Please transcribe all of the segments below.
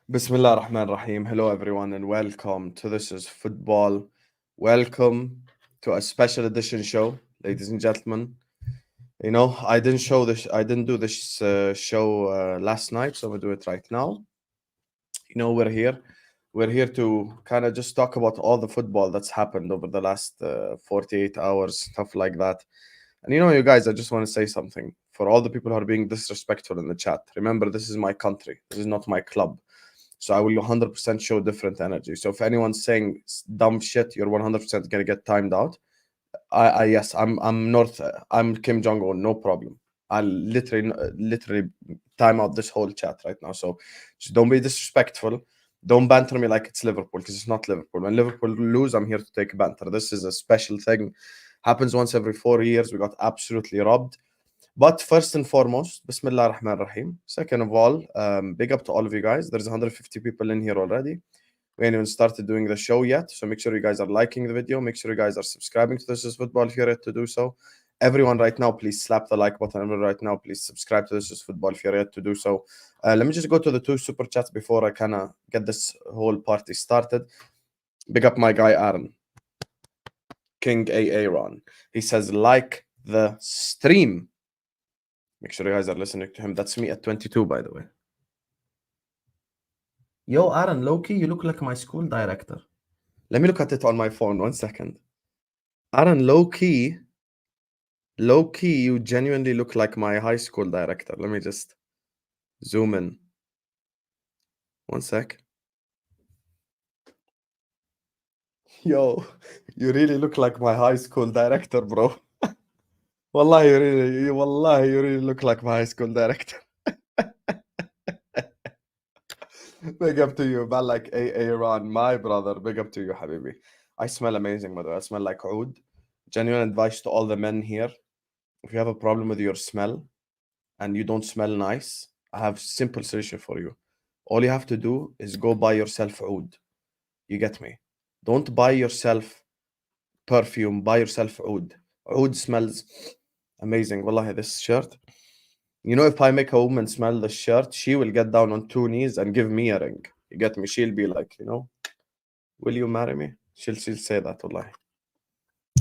Bismillah ar-Rahman ar-Rahim. Hello everyone and welcome to This is Football. Welcome to a special edition show, ladies and gentlemen. You know, I didn't do this show last night, so I'm gonna do it right now. You know, we're here to kind of just talk about all the football that's happened over the last 48 hours, stuff like that. And you know, you guys, I just want to say something for all the people who are being disrespectful in the chat. Remember, this is my country. This is not my club. So I will 100% show different energy. So if anyone's saying dumb shit, you're 100% gonna get timed out. Yes, I'm Kim Jong Un, no problem. I'll literally time out this whole chat right now. So just don't be disrespectful. Don't banter me like it's Liverpool because it's not Liverpool. When Liverpool lose, I'm here to take banter. This is a special thing. Happens once every 4 years. We got absolutely robbed. But first and foremost, Bismillah ar-Rahman ar-Rahim. Second of all, big up to all of you guys. There's 150 people in here already. We ain't even started doing the show yet. So make sure you guys are liking the video. Make sure you guys are subscribing to This is Football if you're yet to do so. Everyone right now, please slap the like button. Everyone right now, please subscribe to This is Football if you're yet to do so. Let me just go to the 2 super chats before I kind of get this whole party started. Big up my guy, Aaron. King Aaron. He says, like the stream. Make sure you guys are listening to him. That's me at 22, by the way. Yo, Aaron, low-key, you look like my school director. Let me look at it on my phone. 1 second. Aaron, low-key, you genuinely look like my high school director. Let me just zoom in. 1 sec. Yo, you really look like my high school director, bro. Wallahi, you really look like my high school director. Big up to you, man. Like Aaron, my brother. Big up to you, Habibi. I smell amazing, by the way. I smell like oud. Genuine advice to all the men here. If you have a problem with your smell and you don't smell nice, I have simple solution for you. All you have to do is go buy yourself oud. You get me? Don't buy yourself perfume. Buy yourself oud. Oud smells amazing. Wallahi, this shirt. You know, if I make a woman smell the shirt, she will get down on 2 knees and give me a ring. You get me? She'll be like, you know, will you marry me? She'll say that, wallahi.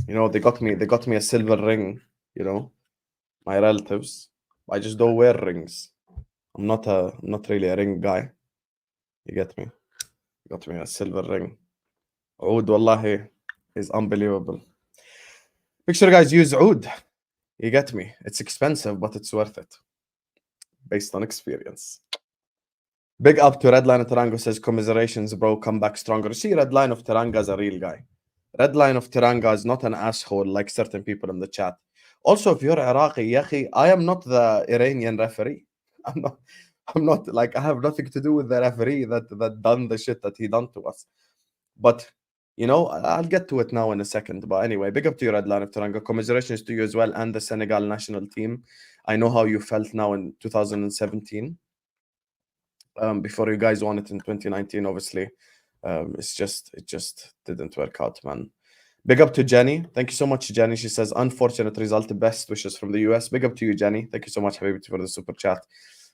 You know, they got me a silver ring, you know, my relatives. I just don't wear rings. I'm not really a ring guy. You get me? Got me a silver ring. Oud, wallahi, is unbelievable. Make sure guys use oud. You get me? It's expensive, but it's worth it. Based on experience. Big up to Redline of Teranga says, commiserations, bro, come back stronger. See, Redline of Teranga is a real guy. Redline of Teranga is not an asshole like certain people in the chat. Also, if you're Iraqi, Yahi, I am not the Iranian referee. I'm not like, I have nothing to do with the referee that done the shit that he done to us. But, you know, I'll get to it now in a second. But anyway, big up to you, Redline of Teranga. Commiserations to you as well and the Senegal national team. I know how you felt now in 2017. Before you guys won it in 2019, obviously. It just didn't work out, man. Big up to Jenny. Thank you so much, Jenny. She says, unfortunate result. Best wishes from the US. Big up to you, Jenny. Thank you so much, Habibi, for the super chat.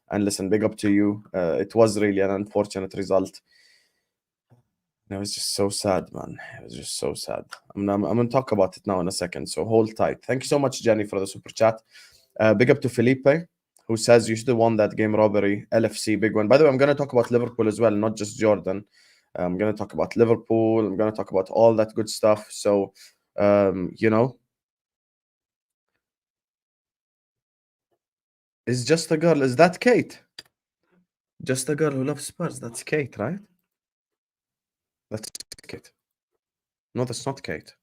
And listen, big up to you. It was really an unfortunate result. It was just so sad, man. It was just so sad. I'm going to talk about it now in a second, so hold tight. Thank you so much, Jenny, for the super chat. Big up to Felipe, who says you should have won that game robbery. LFC, big one. By the way, I'm going to talk about Liverpool as well, not just Jordan. I'm going to talk about Liverpool. I'm going to talk about all that good stuff. So, you know, is just a girl. Is that Kate? Just a girl who loves Spurs. That's Kate, right? That's Kate. No, that's not Kate.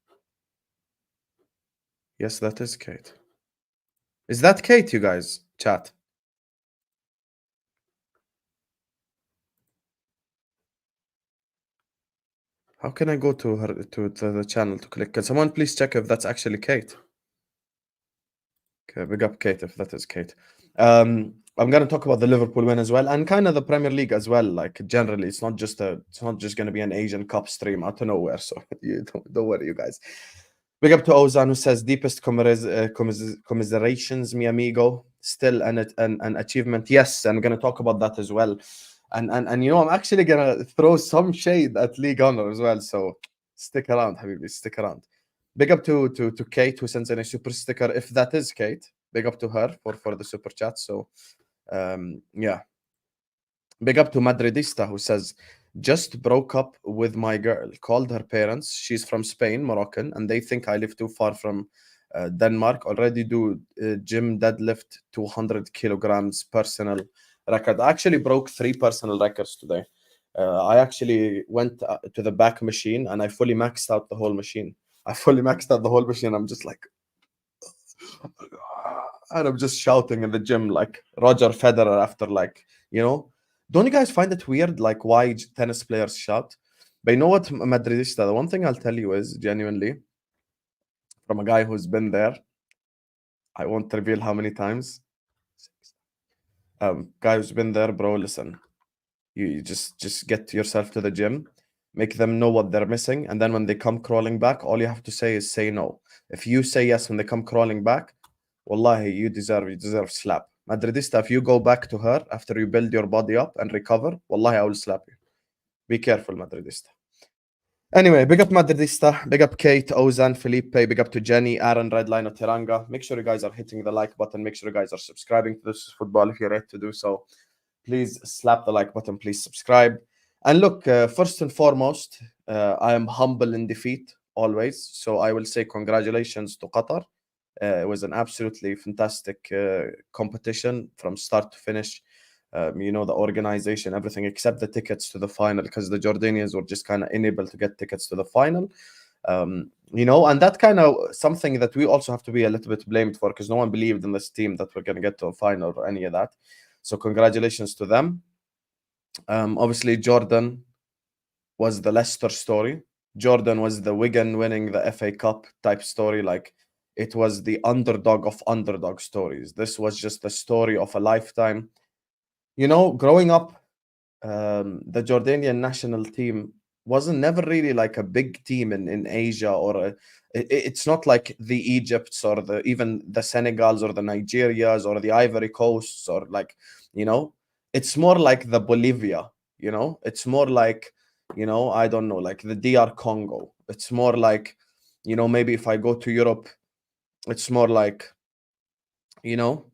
Yes, that is Kate. Is that Kate, you guys? Chat. How can I go to her to the channel to click? Can someone please check if that's actually Kate? Okay, big up Kate if that is Kate. I'm gonna talk about the Liverpool win as well, and kind of the Premier League as well. Like generally, it's not just gonna be an Asian Cup stream out of nowhere. So you don't worry, you guys. Big up to Ozan who says deepest commiserations, mi amigo. Still an achievement. Yes, I'm gonna talk about that as well. And you know, I'm actually gonna throw some shade at League Honor as well. So stick around, Habibi, stick around. Big up to Kate who sends in a super sticker. If that is Kate, big up to her for the super chat. So yeah. Big up to Madridista who says, just broke up with my girl, called her parents. She's from Spain, Moroccan, and they think I live too far from Denmark. Already do gym deadlift 200 kilograms personal record. I actually broke 3 personal records today. I actually went to the back machine and I fully maxed out the whole machine. I fully maxed out the whole machine. I'm just like, and I'm just shouting in the gym like Roger Federer after like, you know, don't you guys find it weird like why tennis players shout? But you know what, Madridista, the one thing I'll tell you is genuinely from a guy who's been there, I won't reveal how many times. Guy who's been there, bro, listen, you just get yourself to the gym, make them know what they're missing, and then when they come crawling back, all you have to say is say no. If you say yes when they come crawling back, wallahi, you deserve slap. Madridista, if you go back to her after you build your body up and recover, wallahi, I will slap you. Be careful, Madridista. Anyway, big up Madridista, big up Kate, Ozan, Felipe, big up to Jenny, Aaron, Redline, Teranga. Make sure you guys are hitting the like button. Make sure you guys are subscribing to this football if you're ready to do so. Please slap the like button. Please subscribe. And look, first and foremost, I am humble in defeat always. So I will say congratulations to Qatar. It was an absolutely fantastic competition from start to finish. You know, the organization, everything except the tickets to the final, because the Jordanians were just kind of unable to get tickets to the final. You know, and that kind of something that we also have to be a little bit blamed for, because no one believed in this team that we're going to get to a final or any of that. So congratulations to them. Obviously, Jordan was the Leicester story. Jordan was the Wigan winning the FA Cup type story. Like, it was the underdog of underdog stories. This was just the story of a lifetime. You know, growing up, the Jordanian national team wasn't never really like a big team in Asia, or it's not like the Egypts or the even the Senegals or the Nigerias or the Ivory Coasts, or like, you know, it's more like the Bolivia, you know, it's more like, you know, I don't know, like the DR Congo. It's more like, you know, maybe if I go to Europe, it's more like, you know,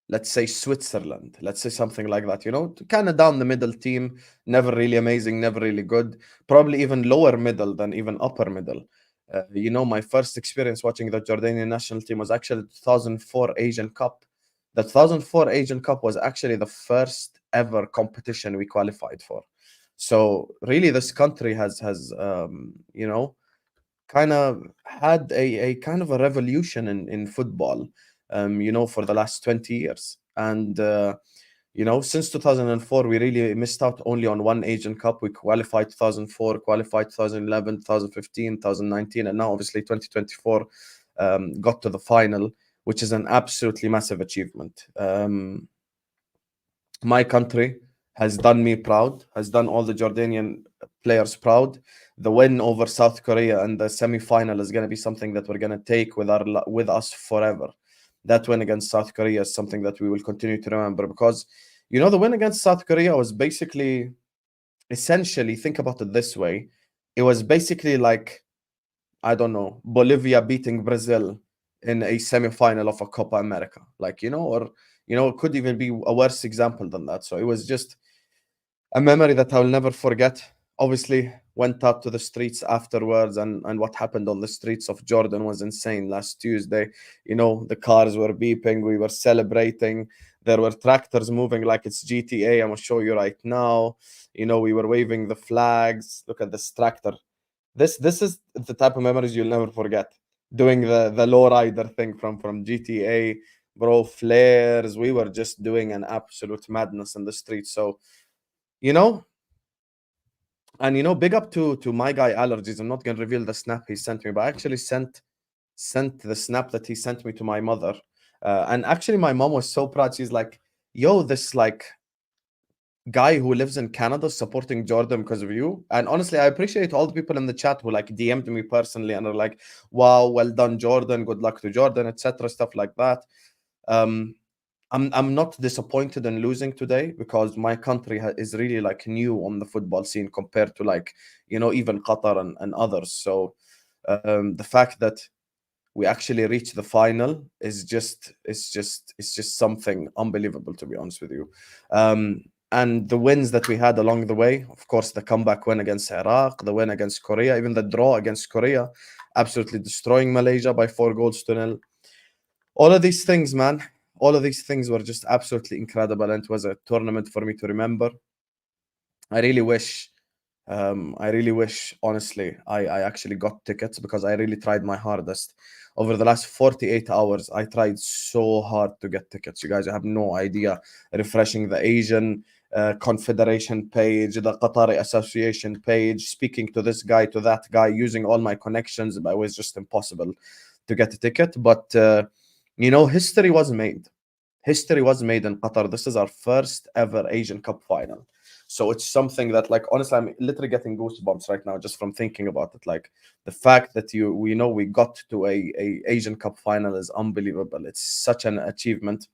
let's say Switzerland, let's say something like that, you know, kind of down the middle team, never really amazing, never really good, probably even lower middle than even upper middle. You know, my first experience watching the Jordanian national team was actually the 2004 Asian Cup. The 2004 Asian Cup was actually the first ever competition we qualified for. So really, this country has you know, kind of had a kind of a revolution in football, you know, for the last 20 years. And, you know, since 2004, we really missed out only on one Asian Cup. We qualified 2004, qualified 2011, 2015, 2019, and now obviously 2024 got to the final, which is an absolutely massive achievement. My country has done me proud, has done all the Jordanian players proud. The win over South Korea and the semi-final is going to be something that we're going to take with us forever. That win against South Korea is something that we will continue to remember, because, you know, the win against South Korea was basically, essentially, think about it this way. It was basically like, I don't know, Bolivia beating Brazil in a semi-final of a Copa America, like, you know, or, you know, it could even be a worse example than that. So it was just a memory that I'll never forget. Obviously, went out to the streets afterwards, and what happened on the streets of Jordan was insane last Tuesday. You know, the cars were beeping, we were celebrating, there were tractors moving like it's GTA. I'm gonna show you right now. You know, we were waving the flags. Look at this tractor. This is the type of memories you'll never forget. Doing the lowrider thing from GTA, bro, flares. We were just doing an absolute madness in the street. So, you know, and you know, big up to my guy Allergies. I'm not gonna reveal the snap he sent me, but I actually sent the snap that he sent me to my mother. And actually my mom was so proud. She's like, yo, this like guy who lives in Canada supporting Jordan because of you. And honestly, I appreciate all the people in the chat who like DM'd me personally and are like, wow, well done, Jordan, good luck to Jordan, etc. Stuff like that. I'm not disappointed in losing today because my country is really like new on the football scene compared to like even Qatar and others. So the fact that we actually reached the final is just something unbelievable, to be honest with you. And the wins that we had along the way, of course, the comeback win against Iraq, the win against Korea, even the draw against Korea, absolutely destroying Malaysia by 4 goals to nil. All of these things, man, all of these things were just absolutely incredible, and it was a tournament for me to remember. I really wish, honestly, I actually got tickets because I really tried my hardest. Over the last 48 hours, I tried so hard to get tickets. You guys have no idea. Refreshing the Asian Confederation page, the Qatari Association page, speaking to this guy, to that guy, using all my connections, but it was just impossible to get a ticket. But, history was made. History was made in Qatar. This is our first ever Asian Cup final. So it's something that, like, honestly, I'm literally getting goosebumps right now just from thinking about it. Like the fact that we got to a Asian Cup final is unbelievable. It's such an achievement.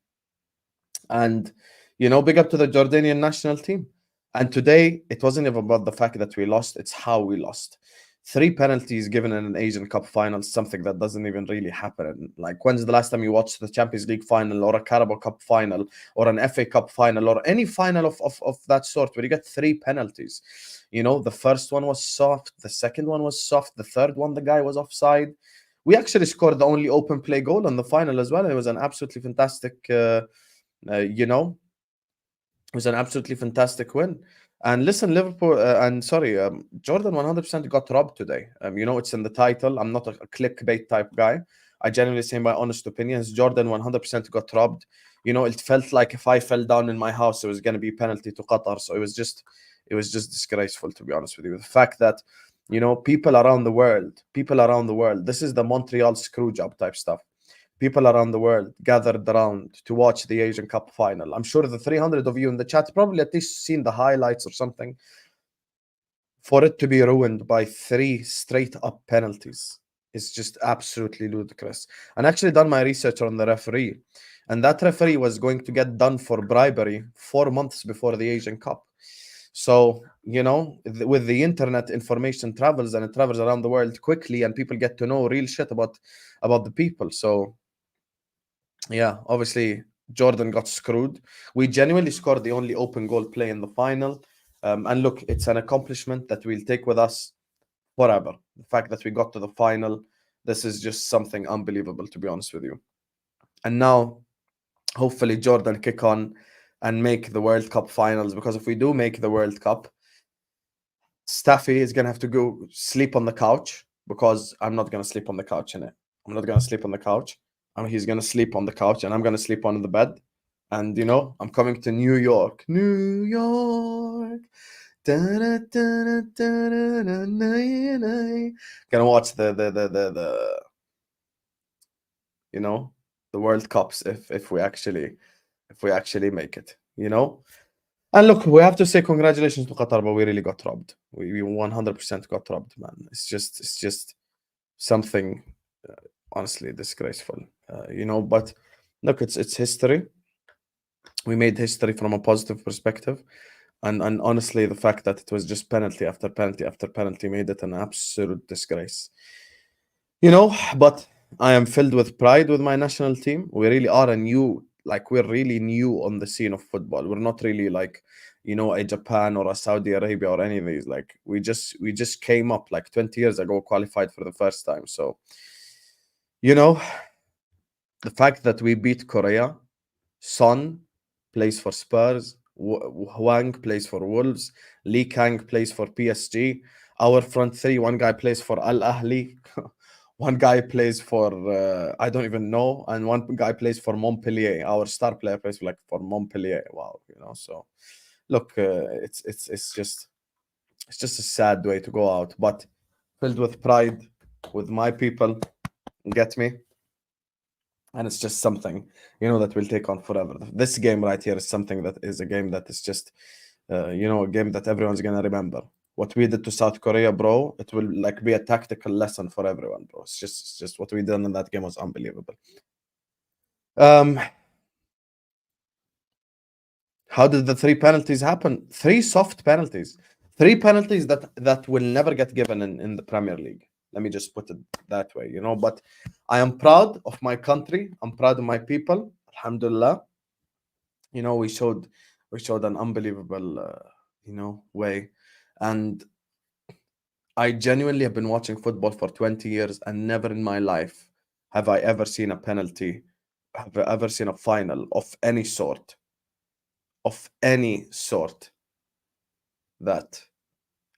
And big up to the Jordanian national team. And today it wasn't even about the fact that we lost, it's how we lost. 3 penalties given in an Asian Cup final, something that doesn't even really happen. Like, when's the last time you watched the Champions League final or a Carabao Cup final or an FA Cup final or any final of that sort where you get 3 penalties? The first one was soft, the second one was soft, the third one, the guy was offside. We actually scored the only open play goal in the final as well. It was an absolutely fantastic, you know, it was an absolutely fantastic win. And listen, Liverpool, and sorry, Jordan 100% got robbed today. It's in the title. I'm not a clickbait type guy. I genuinely say my honest opinions. Jordan 100% got robbed. It felt like if I fell down in my house, it was going to be penalty to Qatar. So it was just disgraceful, to be honest with you. The fact that, people around the world, this is the Montreal screw job type stuff. People around the world gathered around to watch the Asian Cup final. I'm sure the 300 of you in the chat probably at least seen the highlights or something. For it to be ruined by 3 straight up penalties is just absolutely ludicrous. And actually done my research on the referee, and that referee was going to get done for bribery 4 months before the Asian Cup. So, with the internet, information travels, and it travels around the world quickly, and people get to know real shit about the people. So yeah, obviously Jordan got screwed. We genuinely scored the only open goal play in the final. And look, it's an accomplishment that we'll take with us forever. The fact that we got to the final, this is just something unbelievable, to be honest with you. And now, hopefully, Jordan kick on and make the World Cup finals, because if we do make the World Cup, Staffy is going to have to go sleep on the couch, because I'm not going to sleep on the couch in it. I'm not going to sleep on the couch. He's going to sleep on the couch, and I'm going to sleep on the bed. And, I'm coming to New York. New York. Gonna watch the World Cups if we actually make it, And look, we have to say congratulations to Qatar, but we really got robbed. We 100% got robbed, man. It's just something honestly disgraceful, But look, it's history. We made history from a positive perspective, and honestly, the fact that it was just penalty after penalty after penalty made it an absolute disgrace. But I am filled with pride with my national team. We really are we're really new on the scene of football. We're not really like, a Japan or a Saudi Arabia or any of these. Like, we just came up like 20 years ago, qualified for the first time. So, the fact that we beat Korea, Son plays for Spurs, Huang plays for Wolves, Lee Kang plays for PSG. Our front three, one guy plays for Al Ahli, one guy plays for I don't even know, and one guy plays for Montpellier. Our star player plays for Montpellier. Wow, So look, it's just a sad way to go out, but filled with pride with my people. Get me? And it's just something that will take on forever. This game right here is something that is a game that is just a game that everyone's gonna remember. What we did to South Korea, bro, it will be a tactical lesson for everyone, bro. It's just what we did in that game was unbelievable. um How did the three penalties happen? Three soft penalties. Three penalties that will never get given in the Premier League. Let me just put it that way, you know. But I am proud of my country. I'm proud of my people. Alhamdulillah. You know, we showed an unbelievable way. And I genuinely have been watching football for 20 years, and never in my life have I ever seen a penalty, have I ever seen a final of any sort that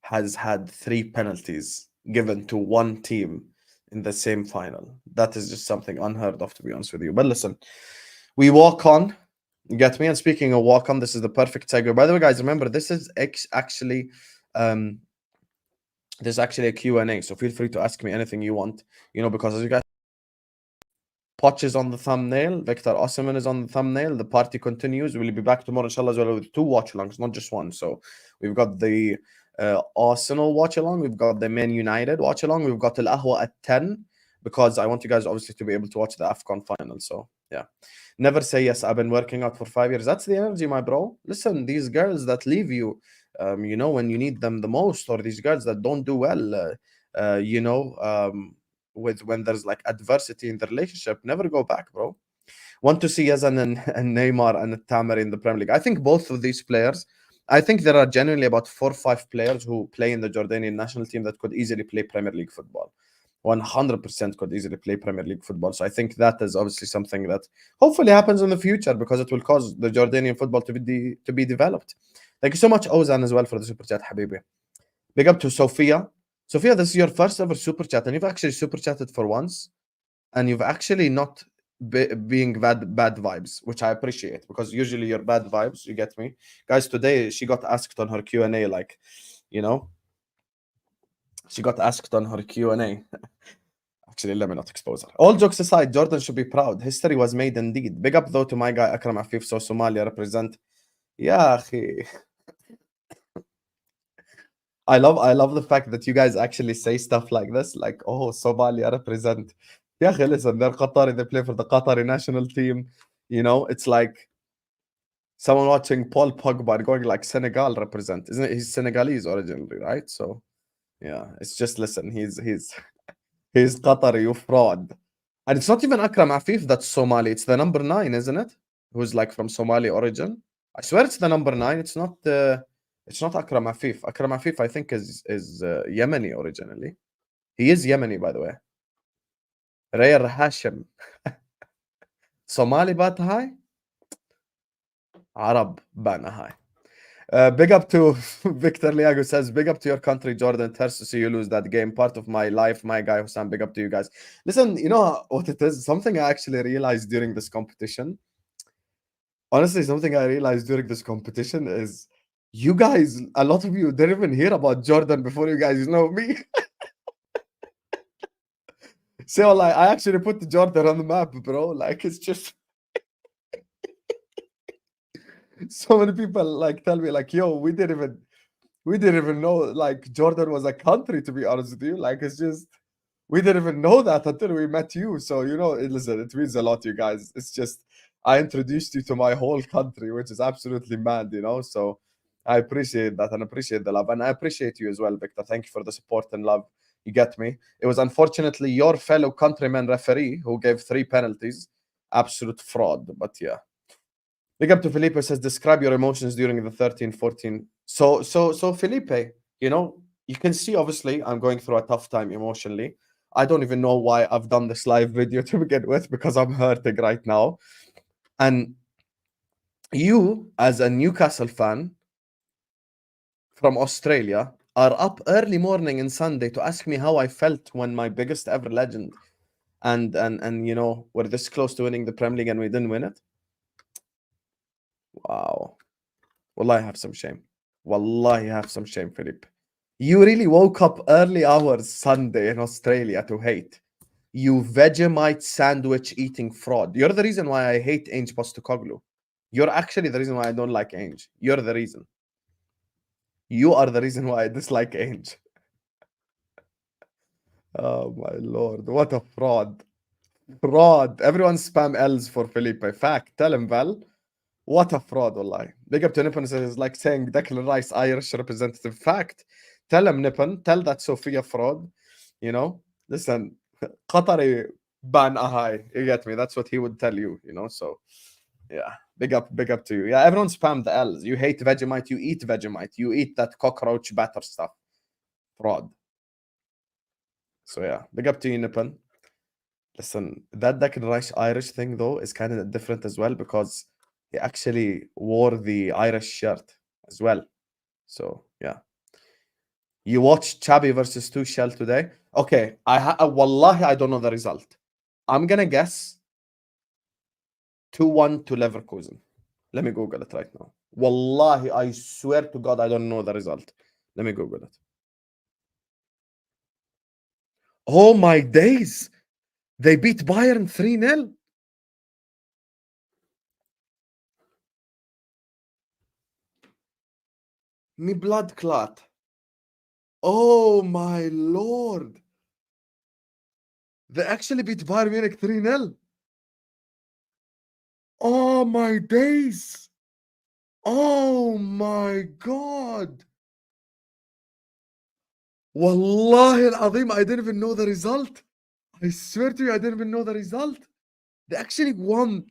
has had three penalties given to one team in the same final. That is just something unheard of, to be honest with you. But listen, we walk on. You get me? And speaking of walk on, this is the perfect segue. By the way, guys, remember this is actually um there's actually a Q&A, so feel free to ask me anything you want, you know, because as you guys, Poch is on the thumbnail, Victor Osimhen is on the thumbnail, the party continues. We'll be back tomorrow, inshallah, as well, with 2 watch-alongs, not just one. So we've got the Arsenal watch-along, we've got the Man United watch-along, we've got Al Ahwa at 10, because I want you guys, obviously, to be able to watch the Afcon final. So, yeah. Never say yes, I've been working out for 5 years. That's the energy, my bro. Listen, these girls that leave you, you know, when you need them the most, or these girls that don't do well, with when there's like adversity in the relationship, never go back, bro. Want to see Yazan and Neymar and Tamer in the Premier League. I think both of these players, I think there are genuinely about 4 or 5 players who play in the Jordanian national team that could easily play Premier League football. 100% could easily play Premier League football. So I think that is obviously something that hopefully happens in the future, because it will cause the Jordanian football to be developed. Thank you so much, Ozan, as well, for the super chat, Habibi. Big up to Sophia. Sophia, this is your first ever super chat, and you've actually super chatted for once, and you've actually not being bad vibes, which I appreciate, because usually you're bad vibes. You get me, guys? Today she got asked on her Q&A, like, you know, she got asked on her Q&A. Actually, let me not expose her. All jokes aside, Jordan should be proud. History was made indeed. Big up though to my guy Akram Afif. So Somalia represent. Yeah, akhi. I love the fact that you guys actually say stuff like this, like, oh, Somalia represent. Yeah, listen, they're Qatari, they play for the Qatari national team. You know, it's like someone watching Paul Pogba and going like Senegal represent. Isn't it? He's Senegalese originally, right? So yeah, it's just, listen, he's Qatari, you fraud. And it's not even Akram Afif that's Somali, it's the number 9, isn't it? Who's like from Somali origin. I swear it's the number 9. It's not Akram Afif. Akram Afif, I think, is Yemeni originally. He is Yemeni, by the way. Rayar Hashim. Somali bata high? Arab bana high. Big up to Victor Liago says, big up to your country, Jordan. It hurts to see you lose that game. Part of my life, my guy Hussam. Big up to you guys. Listen, you know what it is? Something I actually realized during this competition. Honestly, something I realized during this competition is you guys, a lot of you didn't even hear about Jordan before you guys know me. So like, I actually put Jordan on the map, bro. Like, it's just so many people like tell me like, yo, we didn't even know like Jordan was a country, to be honest with you. Like, it's just, we didn't even know that until we met you. So, you know, listen, it means a lot, you guys. It's just, I introduced you to my whole country, which is absolutely mad, you know. So I appreciate that and appreciate the love. And I appreciate you as well, Victor. Thank you for the support and love. You get me? It was unfortunately your fellow countryman referee who gave 3 penalties. Absolute fraud. But yeah. Big up to Felipe, says, describe your emotions during the 13-14. So Felipe, you know, you can see obviously I'm going through a tough time emotionally. I don't even know why I've done this live video to begin with, because I'm hurting right now. And you, as a Newcastle fan from Australia, are up early morning and Sunday to ask me how I felt when my biggest ever legend and you know, we're this close to winning the Premier League and we didn't win it. Wow. Wallahi, I have some shame. Wallahi, I have some shame, Philip. You really woke up early hours Sunday in Australia to hate. You Vegemite sandwich eating fraud. You're the reason why I hate Ange Postecoglou. You're actually the reason why I don't like Ange. You're the reason. You are the reason why I dislike Ange. Oh my lord, what a fraud. Fraud. Everyone spam L's for Felipe. Fact. Tell him, Val. What a fraud, wallahi. Big up to Nippon is like saying Declan Rice, Irish representative. Fact. Tell him, Nippon. Tell that Sophia fraud. You know? Listen, Qatari ban ahai. You get me? That's what he would tell you, you know? So, yeah. Big up to you. Yeah, everyone spam the L's. You hate Vegemite, you eat Vegemite. You eat that cockroach batter stuff. Fraud. So, yeah. Big up to you, Nippon. Listen, that Declan Rice Irish thing, though, is kind of different as well because he actually wore the Irish shirt as well. So, yeah. You watched Chabi versus Tuchel today? Okay, wallahi, I don't know the result. I'm gonna guess 2-1 to Leverkusen. Let me Google it right now. Wallahi, I swear to God, I don't know the result. Let me Google it. Oh my days! They beat Bayern 3-0. Me blood clot. Oh my lord. They actually beat Bayern Munich 3-0. Oh my days. Oh my god. Wallahi al-Azim, I didn't even know the result. I swear to you, I didn't even know the result. They actually won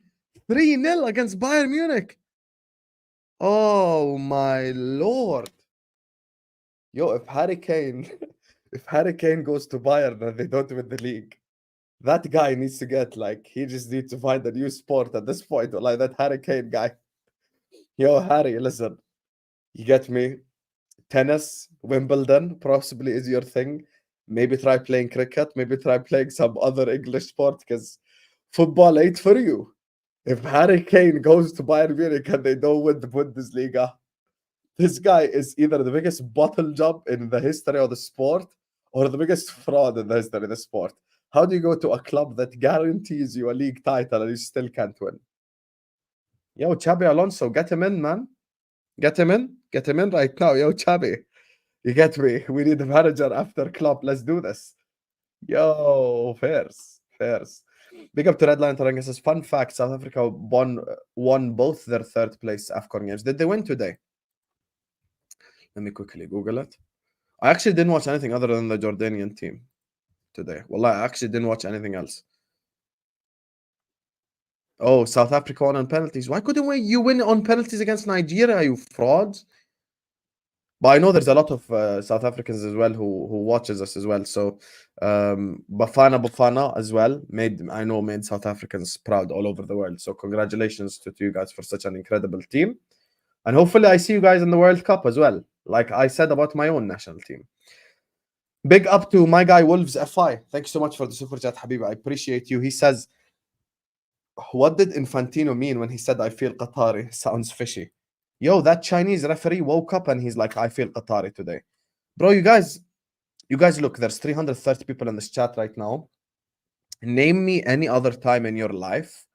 3-0 against Bayern Munich. Oh my lord. Yo, if Harry Kane if Harry Kane goes to Bayern and they don't win the league, that guy needs to get like he just needs to find a new sport at this point. Like that Harry Kane guy. Yo, Harry, listen. You get me? Tennis, Wimbledon possibly is your thing. Maybe try playing cricket. Maybe try playing some other English sport because football ain't for you. If Harry Kane goes to Bayern Munich and they don't win the Bundesliga, this guy is either the biggest bottle job in the history of the sport or the biggest fraud in the history of the sport. How do you go to a club that guarantees you a league title and you still can't win? Yo, Xabi Alonso, get him in, man. Get him in. Get him in right now. Yo, Xabi. You get me? We need a manager after Klopp. Let's do this. Yo, fairs. Fairs. Big up to Redline Taranga says, fun fact, South Africa won both their third place Afcon games. Did they win today? Let me quickly Google it. I actually didn't watch anything other than the Jordanian team today. Well, I actually didn't watch anything else. Oh, South Africa won on penalties. Why couldn't you win on penalties against Nigeria, you frauds? But I know there's a lot of South Africans as well who watches us as well. So Bafana as well made South Africans proud all over the world. So congratulations to you guys for such an incredible team. And hopefully I see you guys in the World Cup as well. Like I said about my own national team. Big up to my guy Wolves FI. Thank you so much for the super chat, Habiba. I appreciate you. He says, what did Infantino mean when he said I feel Qatari? Sounds fishy. Yo, that Chinese referee woke up and he's like, I feel Qatari today. Bro, you guys look, there's 330 people in this chat right now. Name me any other time in your life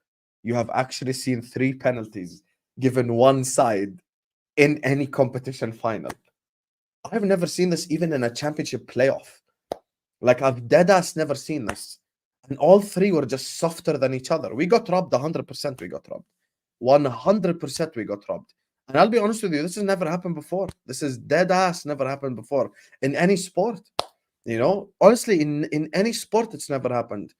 you have actually seen 3 penalties given one side in any competition final. I've never seen this even in a championship playoff. Like I've deadass never seen this. And all 3 were just softer than each other. We got robbed 100%. We got robbed. 100% we got robbed. And I'll be honest with you, this has never happened before. This is deadass never happened before in any sport. You know, honestly, in any sport, it's never happened.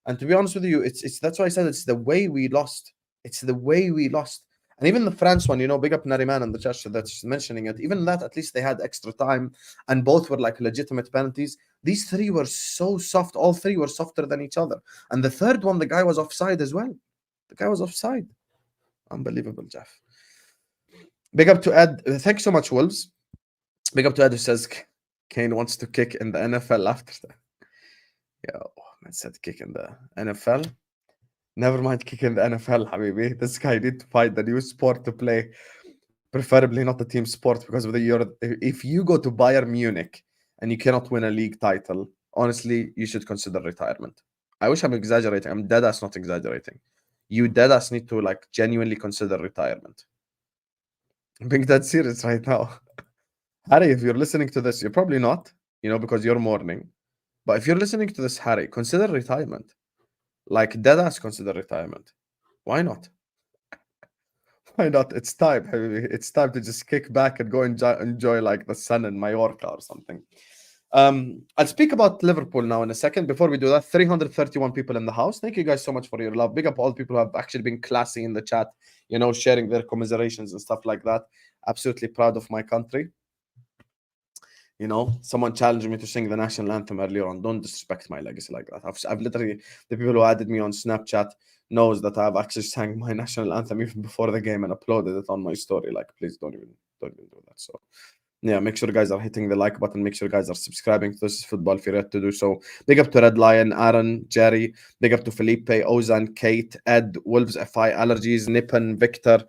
And to be honest with you, it's that's why I said it's the way we lost. It's the way we lost. And even the France one, you know, big up Nariman and the church that's mentioning it. Even that, at least they had extra time, and both were like legitimate penalties. These 3 were so soft. All 3 were softer than each other. And the third one, the guy was offside as well. The guy was offside. Unbelievable, Jeff. Big up to Ed. Thanks so much, Wolves. Big up to Ed who says Kane wants to kick in the NFL after that. Yeah, man said kick in the NFL. Never mind kick in the NFL, Habibi. This guy need to find the new sport to play. Preferably not the team sport because of if you go to Bayern Munich and you cannot win a league title, honestly, you should consider retirement. I wish I'm exaggerating. I'm deadass not exaggerating. You deadass need to like genuinely consider retirement. I'm being that serious right now. Harry, if you're listening to this, you're probably not, you know, because you're mourning. But if you're listening to this, Harry, consider retirement. Like deadass consider retirement. Why not? Why not? It's time, حبيبي. It's time to just kick back and go enjoy like the sun in Mallorca or something. I'll speak about Liverpool now in a second. Before we do that, 331 people in the house. Thank you guys so much for your love. Big up all the people who have actually been classy in the chat, you know, sharing their commiserations and stuff like that. Absolutely proud of my country. You know, someone challenged me to sing the national anthem earlier on. Don't disrespect my legacy like that. I've literally, the people who added me on Snapchat knows that I've actually sang my national anthem even before the game and uploaded it on my story. Like, please don't even do that. So, yeah, make sure guys are hitting the like button. Make sure guys are subscribing to This Is Football if you're yet to do so. Big up to Red Lion, Aaron, Jerry. Big up to Felipe, Ozan, Kate, Ed, Wolves FI, Allergies, Nippon, Victor,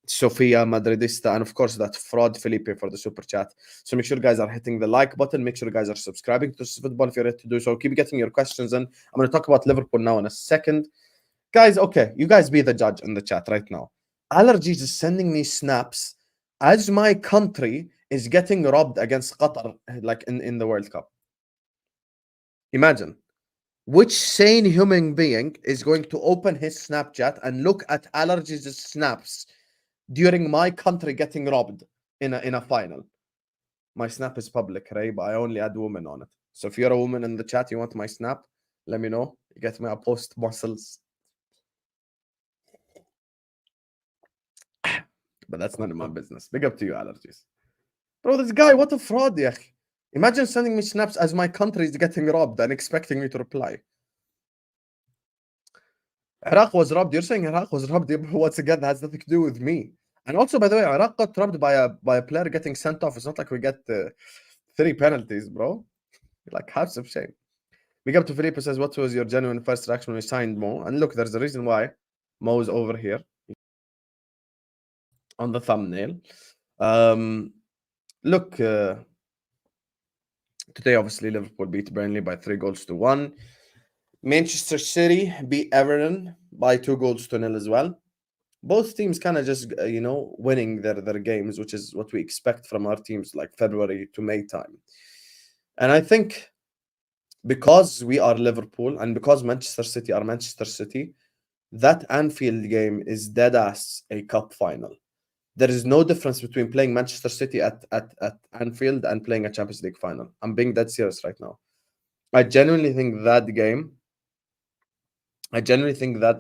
Sofia, Madridista, and of course that fraud Felipe for the super chat. So make sure guys are hitting the like button. Make sure guys are subscribing to This Is Football if you're yet to do so. Keep getting your questions in. I'm going to talk about Liverpool now in a second. Guys, okay, you guys be the judge in the chat right now. Allergies is sending me snaps as my country is getting robbed against Qatar, like in the World Cup. Imagine. Which sane human being is going to open his Snapchat and look at Allergies' snaps during my country getting robbed in a final? My snap is public, right? But I only add women on it. So if you're a woman in the chat, you want my snap, let me know. You get me, I'll post muscles. But that's none of my business. Big up to you, Allergies. Bro, this guy, what a fraud, yah. Imagine sending me snaps as my country is getting robbed and expecting me to reply. Iraq was robbed. You're saying Iraq was robbed. Once again, that has nothing to do with me. And also, by the way, Iraq got robbed by a player getting sent off. It's not like we get 3 penalties, bro. Like, have some shame. Big up to Felipe says, what was your genuine first reaction when we signed Mo? And look, there's a reason why Mo is over here on the thumbnail. Look, today, obviously, Liverpool beat Burnley by 3-1. Manchester City beat Everton by 2-0 as well. Both teams kind of just, you know, winning their games, which is what we expect from our teams like February to May time. And I think because we are Liverpool and because Manchester City are Manchester City, that Anfield game is dead ass a cup final. There is no difference between playing Manchester City at Anfield and playing a Champions League final. I'm being dead serious right now. I genuinely think that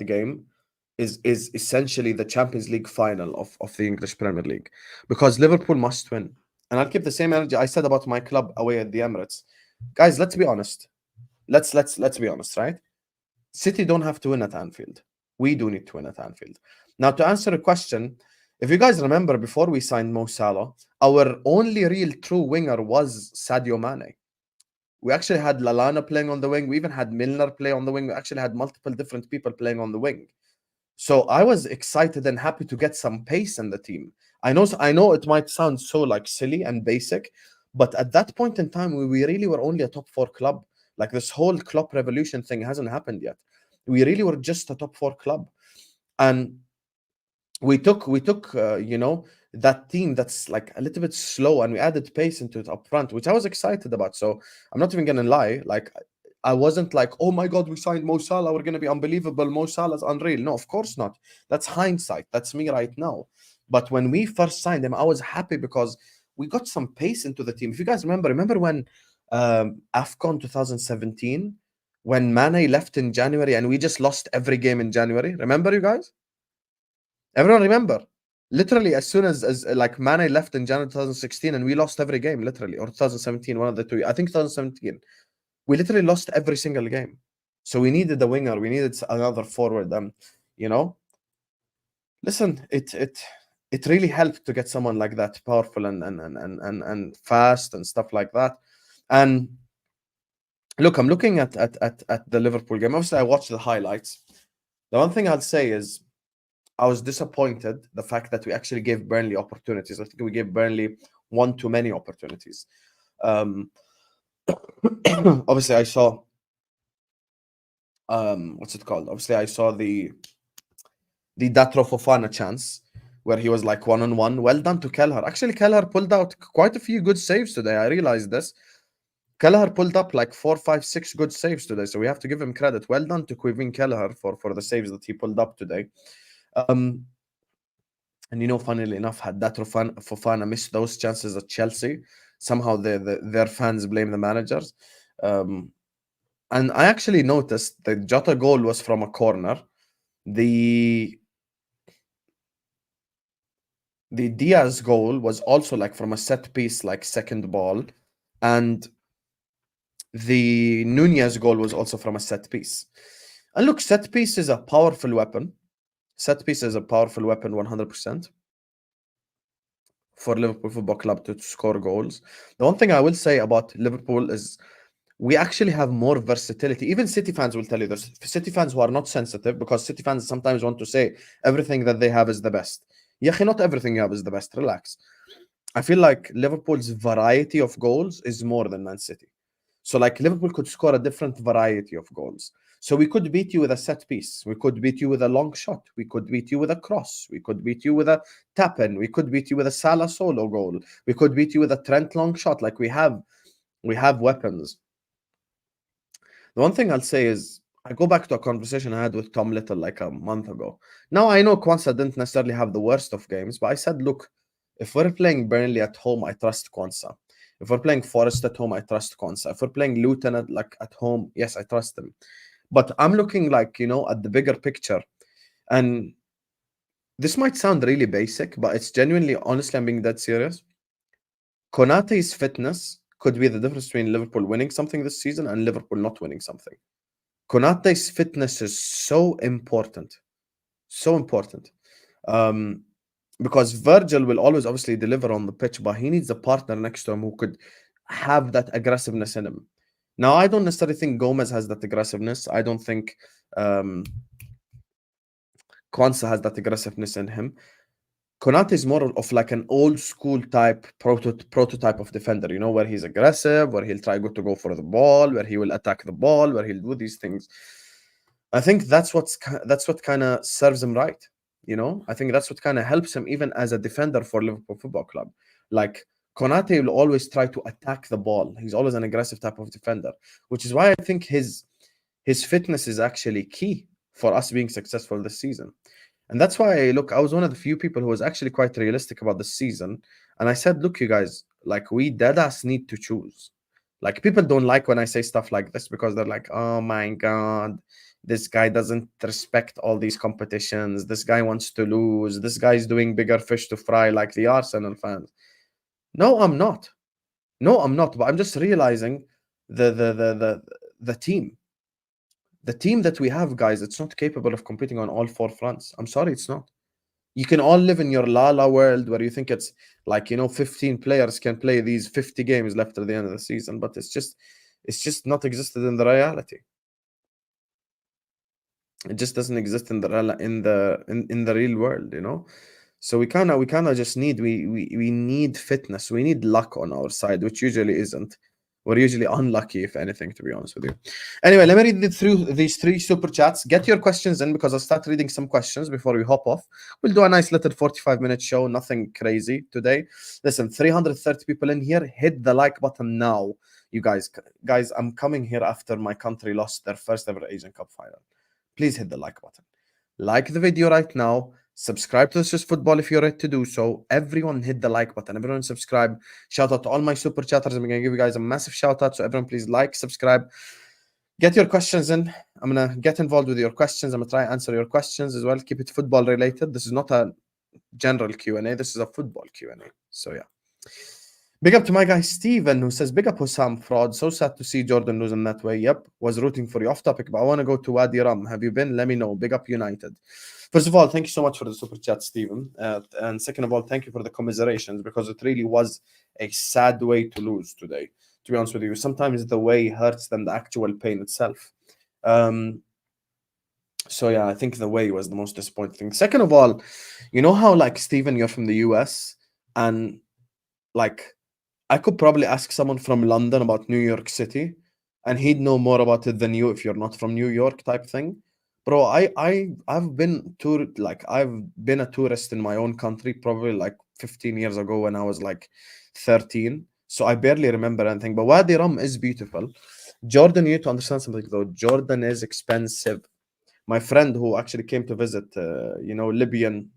game is essentially the Champions League final of the English Premier League, because Liverpool must win. And I'll keep the same energy I said about my club away at the Emirates. Guys, let's be honest. Let's be honest, right? City don't have to win at Anfield. We do need to win at Anfield. Now, to answer a question, if you guys remember, before we signed Mo Salah, our only real true winger was Sadio Mane. We actually had Lallana playing on the wing. We even had Milner play on the wing. We actually had multiple different people playing on the wing. So I was excited and happy to get some pace in the team. I know it might sound so like silly and basic, but at that point in time, we really were only a top 4 club. Like, this whole club revolution thing hasn't happened yet. We really were just a top 4 club. And we took you know, that team that's like a little bit slow, and we added pace into it up front, which I was excited about. So I'm not even gonna lie, like, I wasn't like, oh my god, we signed Mo Salah, we're gonna be unbelievable, Mo Salah's unreal. No, of course not. That's hindsight. That's me right now. But when we first signed him, I was happy because we got some pace into the team. If you guys remember when Afcon 2017, when Mane left in January and we just lost every game in January? Remember, you guys? Everyone remember? Literally, as soon as like Mane left in January 2016 and we lost every game, literally, or 2017, one of the two. I think 2017. We literally lost every single game. So we needed a winger. We needed another forward. You know, listen, it really helped to get someone like that, powerful and fast and stuff like that. And look, I'm looking at the Liverpool game. Obviously, I watched the highlights. The one thing I'll say is I was disappointed the fact that we actually gave Burnley opportunities. I think we gave Burnley one too many opportunities. Obviously, I saw what's it called? Obviously, I saw the Datro Fofana chance where he was like 1-on-1. Well done to Kelleher. Actually, Kelleher pulled out quite a few good saves today. I realized this. Kelleher pulled up like 4, 5, 6 good saves today, so we have to give him credit. Well done to Quivin Kelleher for the saves that he pulled up today. And funnily enough, had that Fofana missed those chances at Chelsea, somehow their fans blame the managers. Um, and I actually noticed the Jota goal was from a corner. The Diaz goal was also like from a set piece, like second ball, and the Nunez goal was also from a set piece. And look, set piece is a powerful weapon. Set piece is a powerful weapon, 100%, for Liverpool Football Club to score goals. The one thing I will say about Liverpool is we actually have more versatility. Even City fans will tell you this. City fans who are not sensitive, because City fans sometimes want to say everything that they have is the best. Yeah, not everything you have is the best. Relax. I feel like Liverpool's variety of goals is more than Man City. So, like, Liverpool could score a different variety of goals. So, we could beat you with a set piece. We could beat you with a long shot. We could beat you with a cross. We could beat you with a tap in. We could beat you with a Salah solo goal. We could beat you with a Trent long shot. Like, we have weapons. The one thing I'll say is I go back to a conversation I had with Tom Little like a month ago. Now I know Kwanzaa didn't necessarily have the worst of games, but I said, look, if we're playing Burnley at home, I trust Kwanzaa. If we're playing Forest at home, I trust Kwanzaa. If we're playing Luton at home, yes, I trust them. But I'm looking like, at the bigger picture. And this might sound really basic, but it's genuinely, honestly, I'm being dead serious. Konate's fitness could be the difference between Liverpool winning something this season and Liverpool not winning something. Konate's fitness is so important. So important. Because Virgil will always obviously deliver on the pitch, but he needs a partner next to him who could have that aggressiveness in him. Now, I don't necessarily think Gomez has that aggressiveness. I don't think Kwanzaa has that aggressiveness in him. Konate is more of like an old school type prototype of defender, where he's aggressive, where he'll try to go for the ball, where he will attack the ball, where he'll do these things. I think that's what kind of serves him right. I think that's what kind of helps him even as a defender for Liverpool Football Club. Like Konate will always try to attack the ball. He's always an aggressive type of defender, which is why I think his fitness is actually key for us being successful this season. And that's why, look, I was one of the few people who was actually quite realistic about the season. And I said, look, you guys, like, we deadass need to choose. Like, people don't like when I say stuff like this because they're like, oh my God, this guy doesn't respect all these competitions. This guy wants to lose. This guy's doing bigger fish to fry like the Arsenal fans. No, I'm not. No, I'm not. But I'm just realizing the team. The team that we have, guys, it's not capable of competing on all four fronts. I'm sorry, it's not. You can all live in your la world where you think it's like 15 players can play these 50 games left at the end of the season, but it's just not existed in the reality. It just doesn't exist in the real world, So we kind of just need we need fitness. We need luck on our side, which usually isn't. We're usually unlucky, if anything, to be honest with you. Anyway, let me read through these 3 super chats. Get your questions in because I'll start reading some questions before we hop off. We'll do a nice little 45-minute show, nothing crazy today. Listen, 330 people in here. Hit the like button now, you guys. Guys, I'm coming here after my country lost their first ever Asian Cup final. Please hit the like button. Like the video right now. Subscribe to This Is Football if you're ready to do so. Everyone hit the like button. Everyone subscribe. Shout out to all my super chatters. I'm going to give you guys a massive shout out. So everyone please like, subscribe. Get your questions in. I'm going to get involved with your questions. I'm going to try and answer your questions as well. Keep it football related. This is not a general Q&A. This is a football Q&A. So yeah. Big up to my guy Steven, who says, big up Hussam Fraud. So sad to see Jordan losing that way. Yep, was rooting for you. Off topic, but I want to go to Wadi Rum. Have you been? Let me know. Big up United. First of all, thank you so much for the super chat, Steven. And second of all, thank you for the commiserations, because it really was a sad way to lose today, to be honest with you. Sometimes the way hurts than the actual pain itself. So yeah, I think the way was the most disappointing thing. Second of all, you know how, like, Steven, you're from the US, and like, I could probably ask someone from London about New York City, and he'd know more about it than you if you're not from New York, type thing. Bro, I've been a tourist in my own country probably like 15 years ago when I was like 13. So I barely remember anything. But Wadi Rum is beautiful. Jordan, you need to understand something though. Jordan is expensive. My friend who actually came to visit, Libyan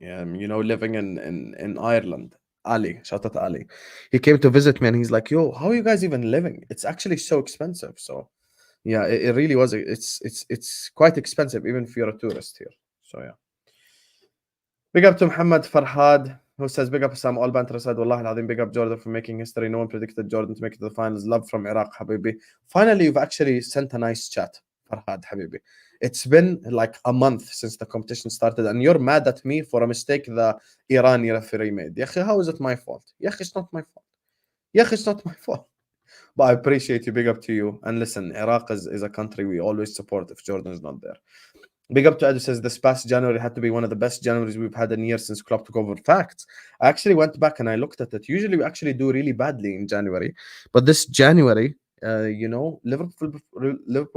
living in Ireland. Ali, shout out to Ali. He came to visit me and he's like, "Yo, how are you guys even living? It's actually so expensive." So yeah, it really was. It's quite expensive even if you're a tourist here. So yeah. Big up to Muhammad Farhad, who says, Big up Sam, all banter aside, Wallah al big up Jordan for making history. No one predicted Jordan to make it to the finals. Love from Iraq, Habibi. Finally, you've actually sent a nice chat, Farhad, Habibi. It's been like a month since the competition started, and you're mad at me for a mistake the Irani referee made. Yakhi, how is it my fault? Yakhi, it's not my fault. Yakhi, it's not my fault. But I appreciate you. Big up to you. And listen, Iraq is a country we always support if Jordan is not there. Big up to Edu says this past January had to be one of the best Januaries we've had in years since Klopp took over. Facts. I actually went back and I looked at it. Usually we actually do really badly in January, but this January, Liverpool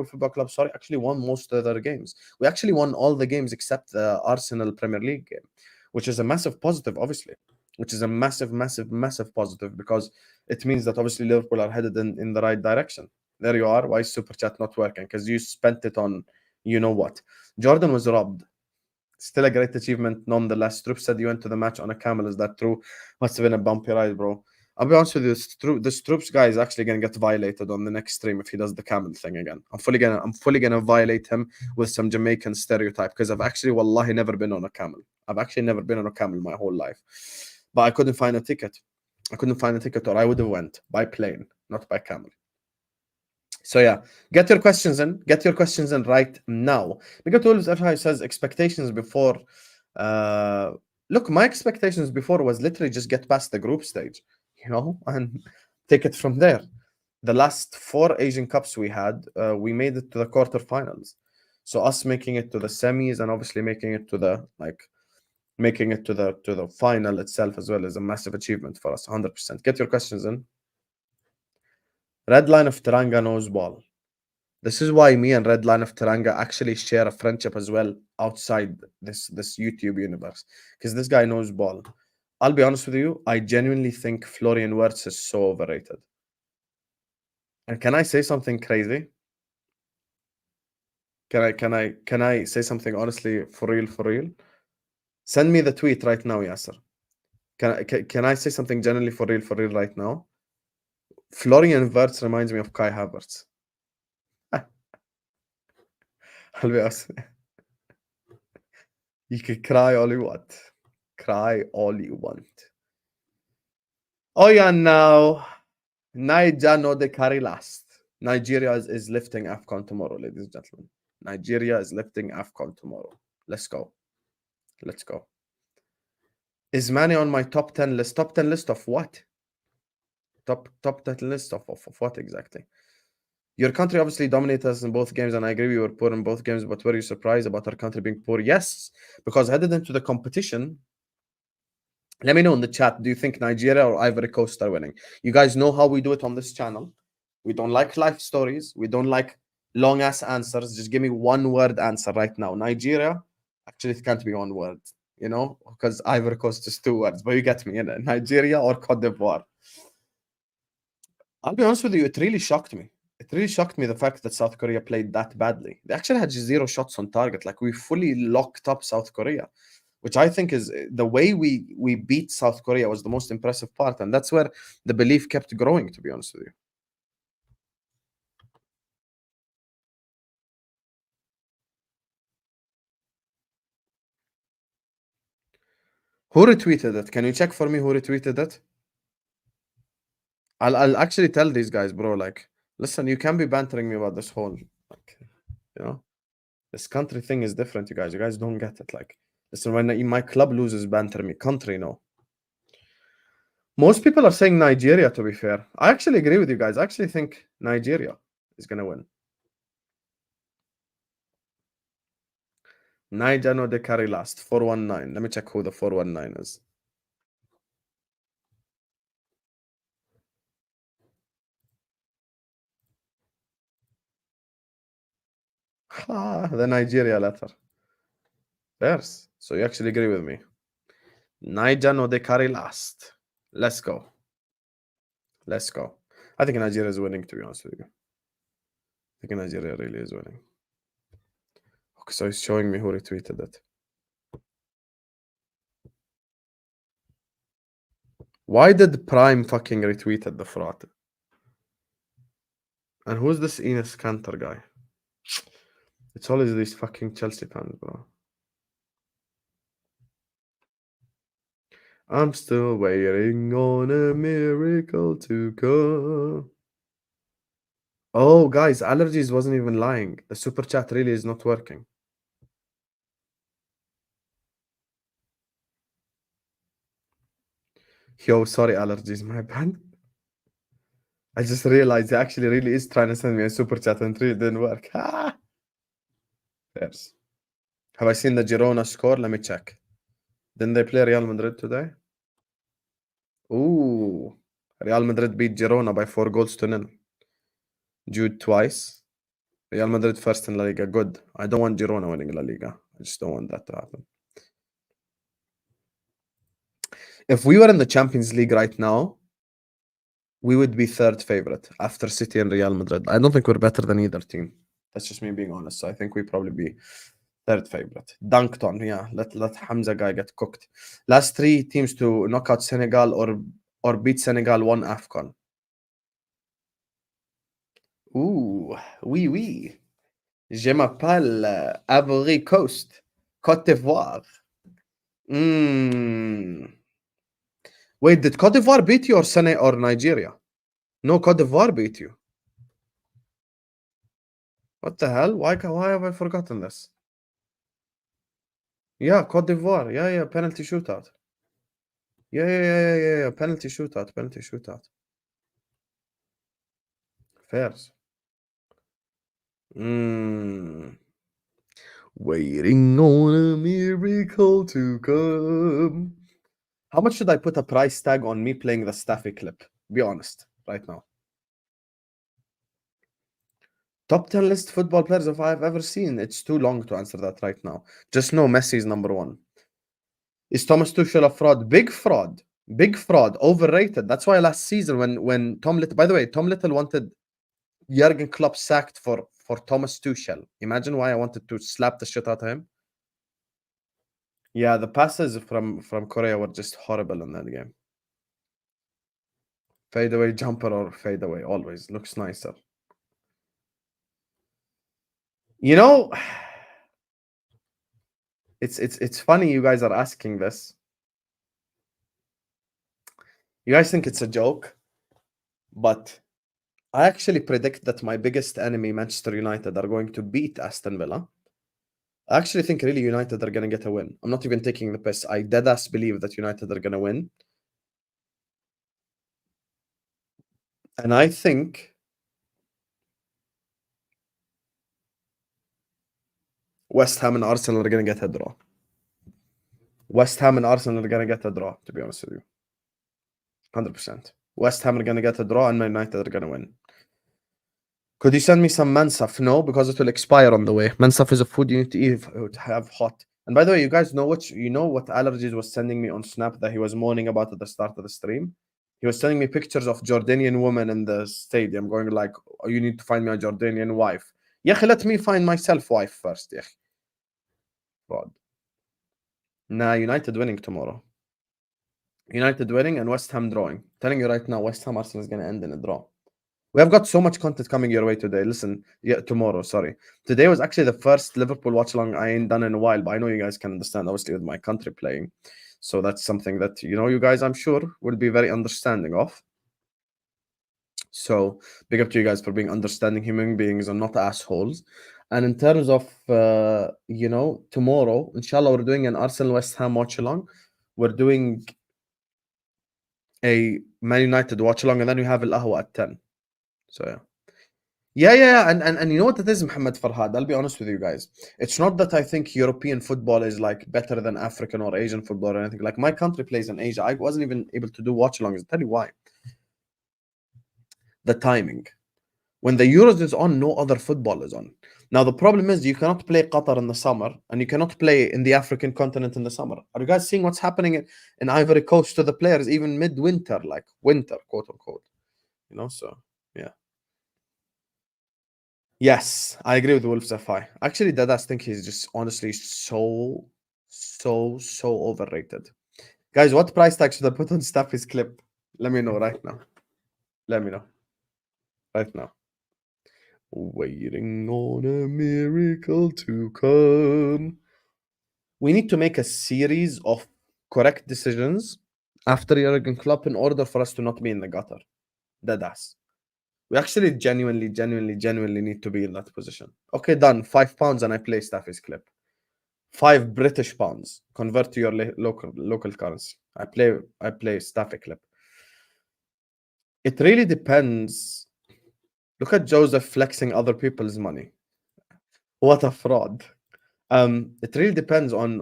Football Club, sorry, actually won most of their games. We actually won all the games except the Arsenal Premier League game, which is a massive positive, obviously. Which is a massive, massive, massive positive because it means that obviously Liverpool are headed in the right direction. There you are. Why is Super Chat not working? Because you spent it on you know what. Jordan was robbed. Still a great achievement nonetheless. Troop said you went to the match on a camel. Is that true? Must have been a bumpy ride, bro. I'll be honest with you, this Troops guy is actually gonna get violated on the next stream if he does the camel thing again. I'm fully gonna violate him with some Jamaican stereotype because I've actually wallahi never been on a camel. I've actually never been on a camel my whole life. But I couldn't find a ticket. Or I would have went by plane, not by camel. So yeah, get your questions in. Get your questions in right now. Because always FI says expectations before. Uh, Look, my expectations before was literally just get past the group stage, and take it from there. The last 4 Asian Cups we had, we made it to the quarterfinals. So us making it to the semis and obviously making it to the final itself as well is a massive achievement for us. 100%. Get your questions in. Red line of Teranga knows ball. This is why me and Red Line of Teranga actually share a friendship as well outside this YouTube universe. Because this guy knows ball. I'll be honest with you, I genuinely think Florian Wirtz is so overrated. And can I say something crazy? Can I say something honestly for real? Send me the tweet right now, Yasser. Can I say something genuinely for real right now? Florian Wirtz reminds me of Kai Havertz. I'll be honest. You can cry all you want. Cry all you want. Oh yeah, now Naija no de carry last. Nigeria is lifting Afcon tomorrow, ladies and gentlemen. Nigeria is lifting Afcon tomorrow. Let's go. Let's go. Is Mane on my top 10 list? Top 10 list of what? Top 10 list of what exactly? Your country obviously dominated us in both games, and I agree we were poor in both games, but were you surprised about our country being poor? Yes, because headed into the competition, let me know in the chat, do you think Nigeria or Ivory Coast are winning? You guys know how we do it on this channel. We don't like life stories. We don't like long ass answers. Just give me one word answer right now. Nigeria, actually, it can't be one word, because Ivory Coast is 2 words, but you get me. Nigeria or Cote d'Ivoire. I'll be honest with you, it really shocked me. It really shocked me the fact that South Korea played that badly. They actually had 0 shots on target. Like we fully locked up South Korea, which I think is the way we beat South Korea was the most impressive part. And that's where the belief kept growing, to be honest with you. Who retweeted it? Can you check for me who retweeted it? I'll actually tell these guys, bro, like, listen, you can't be bantering me about this whole, like, this country thing is different, you guys. You guys don't get it. Like, listen, when my club loses, banter me. Country, no. Most people are saying Nigeria, to be fair. I actually agree with you guys. I actually think Nigeria is going to win. Niger no de carry last. 419. Let me check who the 419 is. The Nigeria letter. Yes. So you actually agree with me. Niger no de carry last. Let's go. Let's go. I think Nigeria is winning, to be honest with you. I think Nigeria really is winning. Okay, so he's showing me who retweeted it. Why did Prime fucking retweeted the fraud? And who's this Enes Kanter guy? It's always these fucking Chelsea fans, bro. I'm still waiting on a miracle to come. Oh, guys, allergies wasn't even lying. The super chat really is not working. Yo, sorry, allergies, my bad. I just realized he actually really is trying to send me a super chat and it really didn't work. Yes. Have I seen the Girona score? Let me check. Didn't they play Real Madrid today? Ooh. Real Madrid beat Girona by 4 goals to 0. Jude twice. Real Madrid first in La Liga. Good. I don't want Girona winning La Liga. I just don't want that to happen. If we were in the Champions League right now, we would be third favorite after City and Real Madrid. I don't think we're better than either team. That's just me being honest. So I think we probably be third favorite. Dunked on, yeah. Let Hamza guy get cooked. Last 3 teams to knock out Senegal or beat Senegal won Afcon. Ooh, oui, oui. Je m'appelle Ivory Coast, Côte d'Ivoire. Wait, did Côte d'Ivoire beat you or Nigeria? No, Côte d'Ivoire beat you. What the hell? Why have I forgotten this? Yeah, Côte d'Ivoire. Yeah, penalty shootout. Yeah. Penalty shootout. Fairs. Waiting on a miracle to come. How much should I put a price tag on me playing the Staffy clip? Be honest, right now. Top 10 list football players if I've ever seen. It's too long to answer that right now. Just know Messi is number 1. Is Thomas Tuchel a fraud? Big fraud. Big fraud. Overrated. That's why last season when Tom Little... By the way, Tom Little wanted Jurgen Klopp sacked for Thomas Tuchel. Imagine why I wanted to slap the shit out of him. Yeah, the passes from Korea were just horrible in that game. Fade away jumper or fade away always looks nicer. You know, it's funny you guys are asking this. You guys think it's a joke, but I actually predict that my biggest enemy, Manchester United, are going to beat Aston Villa. I actually think really United are going to get a win. I'm not even taking the piss. I deadass believe that United are going to win. And I think West Ham and Arsenal are going to get a draw. West Ham and Arsenal are going to get a draw, to be honest with you. 100%. West Ham are going to get a draw and Man United are going to win. Could you send me some mansaf? No, because it will expire on the way. Mansaf is a food you need to eat, have hot. And by the way, you guys know what allergies was sending me on Snap that he was moaning about at the start of the stream? He was sending me pictures of Jordanian women in the stadium going like, oh, you need to find me a Jordanian wife. Yeah, let me find myself wife first. Yeah. God. Nah, United winning tomorrow. United winning and West Ham drawing. Telling you right now, West Ham Arsenal is going to end in a draw. We have got so much content coming your way today. Listen, tomorrow, sorry. Today was actually the first Liverpool watch along I ain't done in a while, but I know you guys can understand, obviously, with my country playing. So that's something that, you guys, I'm sure, will be very understanding of. So big up to you guys for being understanding human beings and not assholes. And in terms of, tomorrow, inshallah, we're doing an Arsenal West Ham watch along. We're doing a Man United watch along, and then we have Al Ahwa at 10. So yeah. And you know what it is, Muhammad Farhad? I'll be honest with you guys. It's not that I think European football is like better than African or Asian football or anything. Like my country plays in Asia. I wasn't even able to do watch alongs. I'll tell you why. The timing. When the Euros is on, no other football is on. Now the problem is you cannot play Qatar in the summer and you cannot play in the African continent in the summer. Are you guys seeing what's happening in Ivory Coast to the players even midwinter, like winter, quote unquote? So yeah. Yes, I agree with Wolves FI. Actually, Dadas think he's just honestly so overrated. Guys, what price tag should I put on Staffy's clip? Let me know right now. Let me know right now. Waiting on a miracle to come. We need to make a series of correct decisions after Jurgen Klopp in order for us to not be in the gutter. Dead ass. We actually genuinely need to be in that position. Okay, done. £5 and I play Staffy's clip. £5 British. Convert to your local currency. I play Staffy clip. It really depends. Look at Joseph flexing other people's money. What a fraud. It really depends on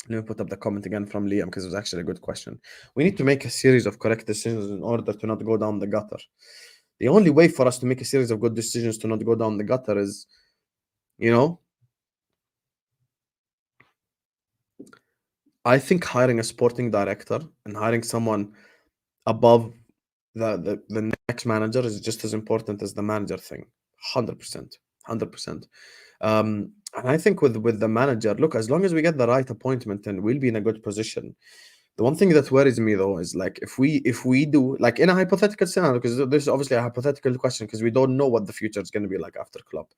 let me put up the comment again from Liam because it was actually a good question. We need to make a series of correct decisions in order to not go down the gutter. The only way for us to make a series of good decisions to not go down the gutter is, I think hiring a sporting director and hiring someone above the next manager is just as important as the manager thing. 100%. 100%. And I think with the manager, look, as long as we get the right appointment, then we'll be in a good position. The one thing that worries me though is like if we do like in a hypothetical scenario, because this is obviously a hypothetical question because we don't know what the future is going to be like after Klopp.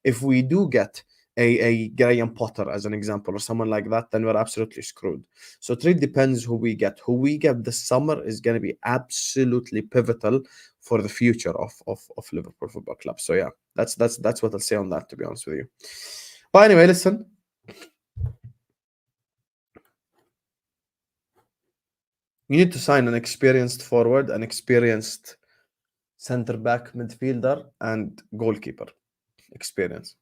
If we do get a Graham Potter as an example or someone like that, then we're absolutely screwed. So it really depends who we get. Who we get this summer is going to be absolutely pivotal for the future of Liverpool Football Club. So yeah, that's what I'll say on that, to be honest with you. But anyway, listen. You need to sign an experienced forward, an experienced center back, midfielder, and goalkeeper. Experience.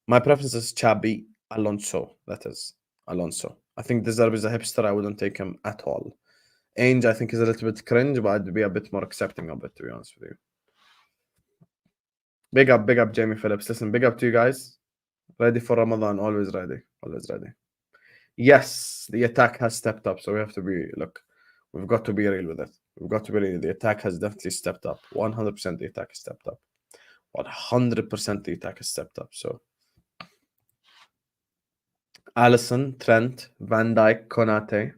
My preference is Chabi Alonso. That is Alonso. I think Deserve is a hipster. I wouldn't take him at all. Ainge, I think, is a little bit cringe, but I'd be a bit more accepting of it, to be honest with you. Big up, Jamie Phillips. Listen, big up to you guys. Ready for Ramadan. Always ready. Always ready. Yes, the attack has stepped up. So we have to be, look, we've got to be real with it. We've got to be real. The attack has definitely stepped up. 100% the attack has stepped up. 100% the attack has stepped up. So Allison, Trent, Van Dijk, Konate.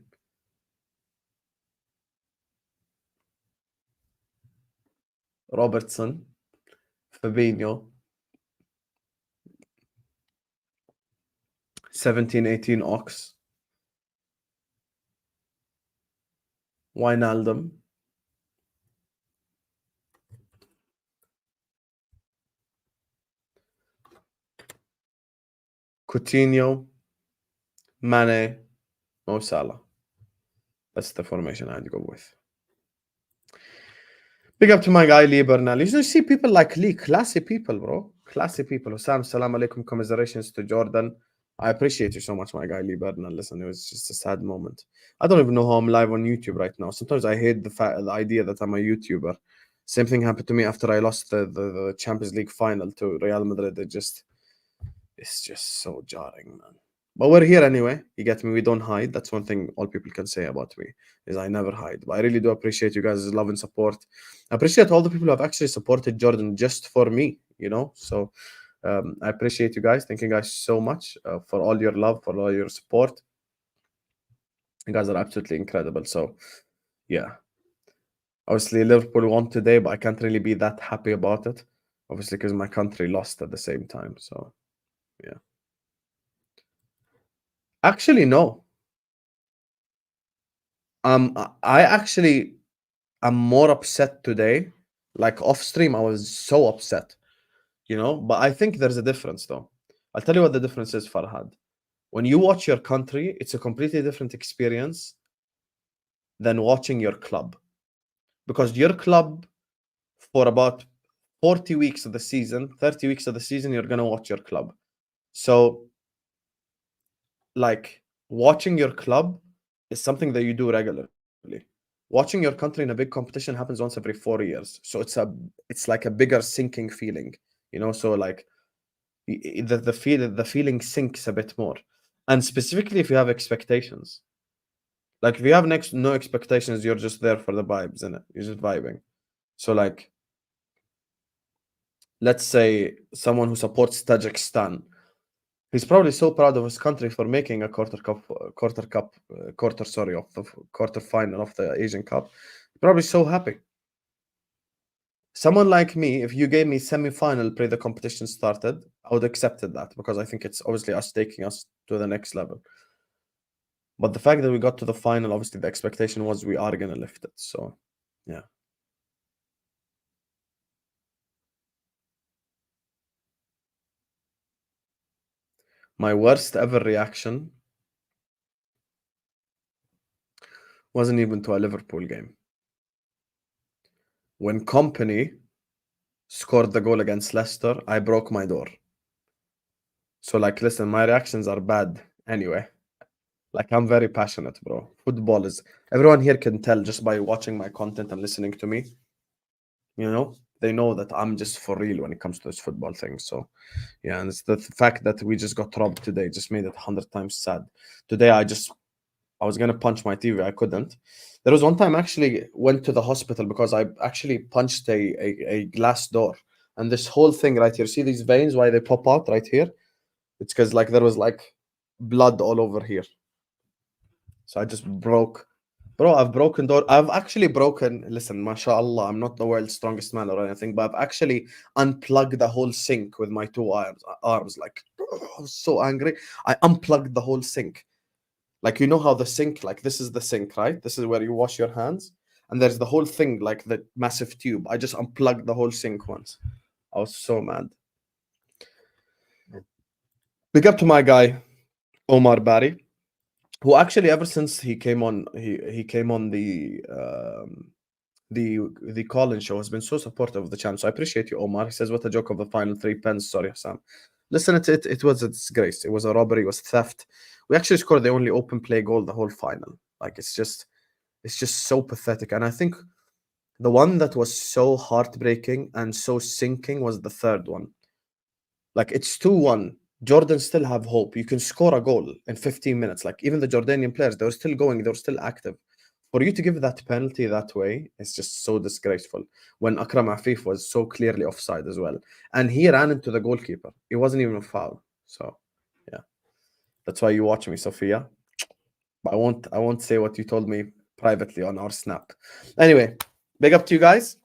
Robertson, Fabinho, 17-18 Ox, Wijnaldum, Coutinho, Mane, Mo Salah. That's the formation I'd go with. Big up to my guy Lee Bernal. You see people like Lee, classy people, bro. Classy people. Hussam, salam alaikum, commiserations to Jordan. I appreciate you so much, my guy Lee Bernal. Listen, it was just a sad moment. I don't even know how I'm live on YouTube right now. Sometimes I hate the idea that I'm a YouTuber. Same thing happened to me after I lost the Champions League final to Real Madrid. It's just so jarring, man. But we're here anyway. You get me? We don't hide. That's one thing all people can say about me is I never hide. But I really do appreciate you guys' love and support. I appreciate all the people who have actually supported Jordan just for me, So I appreciate you guys. Thank you guys so much for all your love, for all your support. You guys are absolutely incredible. So yeah. Obviously, Liverpool won today, but I can't really be that happy about it. Obviously, because my country lost at the same time. So yeah. Actually, no. I actually am more upset today. Like off stream, I was so upset, But I think there's a difference, though. I'll tell you what the difference is, Farhad. When you watch your country, it's a completely different experience than watching your club. Because your club, for about 40 weeks of the season, 30 weeks of the season, you're going to watch your club. So, like, watching your club is something that you do regularly. Watching your country in a big competition happens once every 4 years. So it's like a bigger sinking feeling, So like the feeling sinks a bit more. And specifically if you have expectations. Like if you have no expectations, you're just there for the vibes, innit? You're just vibing. So like, let's say someone who supports Tajikistan He's probably so proud of his country for making a of the quarter final of the Asian Cup. Probably so happy. Someone like me, if you gave me semi-final pre the competition started, I would accepted that because I think it's obviously us taking us to the next level. But the fact that we got to the final, obviously the expectation was we are gonna lift it. So yeah. My worst ever reaction wasn't even to a Liverpool game. When Company scored the goal against Leicester, I broke my door. So like, listen, my reactions are bad anyway. Like, I'm very passionate, bro. Football is, everyone here can tell just by watching my content and listening to me, you know, they know that I'm just for real when it comes to this football thing. So yeah, and it's the fact that we just got robbed today just made it 100 times sad. Today I was gonna punch my TV, I couldn't. There was one time I actually went to the hospital because I actually punched a glass door, and this whole thing right here, see these veins why they pop out right here? It's because like there was like blood all over here. So I just broke. Bro, I've broken door. I've actually broken. Listen, mashallah, I'm not the world's strongest man or anything, but I've actually unplugged the whole sink with my two arms. Like, I was so angry. I unplugged the whole sink. Like, you know how the sink, like, this is the sink, right? This is where you wash your hands. And there's the whole thing, like the massive tube. I just unplugged the whole sink once. I was so mad. Big up to my guy, Omar Barry, who actually ever since he came on the call-in show has been so supportive of the channel. So I appreciate you, Omar. He says, "What a joke of the final 3 pence." Sorry, Hassan. Listen, it was a disgrace. It was a robbery. It was theft. We actually scored the only open play goal the whole final. Like, it's just so pathetic. And I think the one that was so heartbreaking and so sinking was the third one. Like, it's 2-1. Jordan still have hope. You can score a goal in 15 minutes. Like, even the Jordanian players, they were still going, they were still active. For you to give that penalty that way, it's just so disgraceful. When Akram Afif was so clearly offside as well. And he ran into the goalkeeper. It wasn't even a foul. So yeah. That's why you watch me, Sophia. But I won't say what you told me privately on our snap. Anyway, big up to you guys.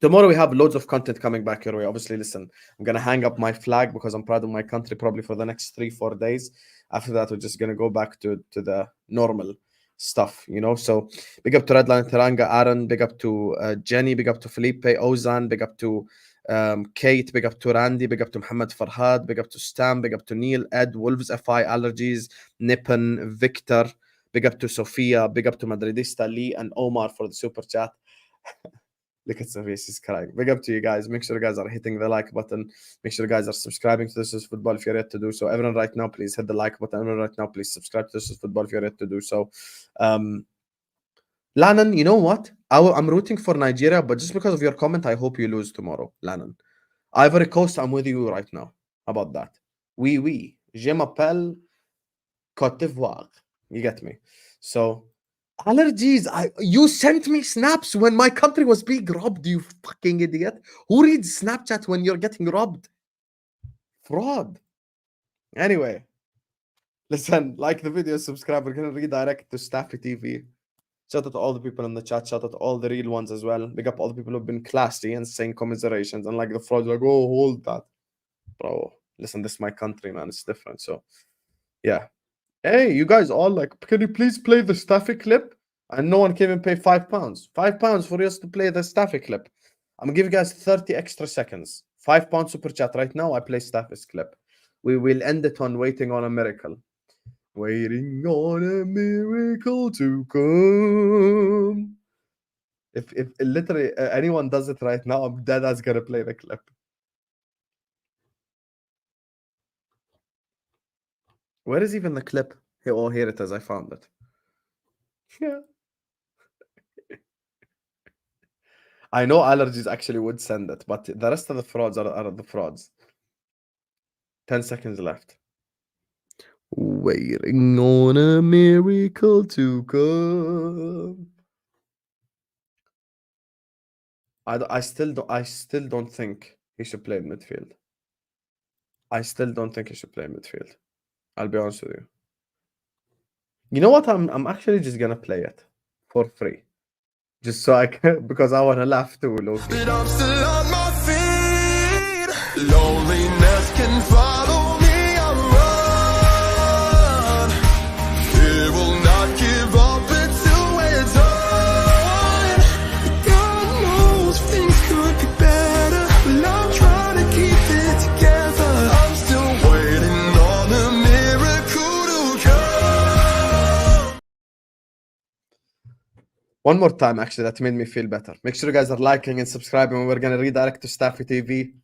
Tomorrow we have loads of content coming back your way. Obviously, listen, I'm gonna hang up my flag because I'm proud of my country probably for the next 3-4 days. After that, we're just gonna go back to the normal stuff, you know. So big up to Redline Teranga, Aaron, big up to Jenny, big up to Felipe, Ozan, big up to Kate, big up to Randy, big up to Muhammad Farhad, big up to Stam, big up to Neil, Ed, Wolves FI, Allergies, Nippon, Victor, big up to Sophia, big up to Madridista, Lee, and Omar for the super chat. Look at Sophia, she's crying. Big up to you guys. Make sure you guys are hitting the like button. Make sure you guys are subscribing to This Is Football if you're yet to do so. Everyone right now, please hit the like button. Everyone right now, please subscribe to This Is Football if you're yet to do so. Lannon, you know what? I'm rooting for Nigeria, but just because of your comment, I hope you lose tomorrow, Lannon. Ivory Coast, I'm with you right now. How about that? Oui, oui. Je m'appelle Côte d'Ivoire. You get me? So, allergies. You sent me snaps when my country was being robbed, you fucking idiot. Who reads Snapchat when you're getting robbed? Fraud. Anyway, listen, like the video, subscribe. We're gonna redirect to Staffy TV. Shout out to all the people in the chat. Shout out to all the real ones as well. Big up all the people who've been classy and saying commiserations. And like the fraud, like, oh, hold that. Bro, listen, this is my country, man. It's different. So, yeah. Hey, you guys all like, can you please play the Staffy clip? And no one came and paid £5. £5 for us to play the Staffy clip. I'm gonna give you guys 30 extra seconds. £5 super chat right now. I play Staffy's clip. We will end it on waiting on a miracle. Waiting on a miracle to come. If literally anyone does it right now, I'm dead as gonna play the clip. Where is even the clip? Here, oh, here it is. I found it. Yeah. I know allergies actually would send it, but the rest of the frauds are the frauds. 10 seconds left. Waiting on a miracle to come. I still don't think he should play in midfield. I still don't think he should play midfield. I'll be honest with you. You know what? I'm actually just gonna play it for free. Just so I can, because I wanna laugh too, Loki. But I'm still on my feet. Loneliness can follow me. I'm run. It will not give up until we're done. God knows things could be better, but I'm trying to keep it together. I'm still waiting on a miracle to come. One more time, actually, that made me feel better. Make sure you guys are liking and subscribing, and we're gonna redirect to Staffy TV.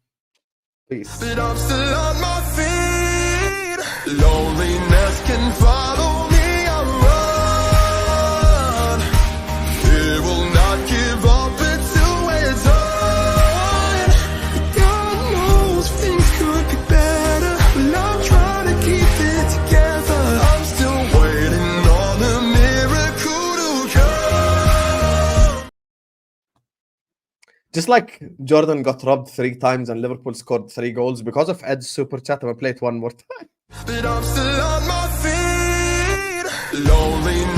Peace. But I'm still on my feet. Loneliness can follow me. I'm run. It will not give up until we're done. God knows things could be better, but I'm trying to keep it together. I'm still waiting on a miracle to come. Just like Jordan got robbed 3 times and Liverpool scored 3 goals because of Ed's super chat, I'm gonna play it one more time. But I'm still on my feet. Loneliness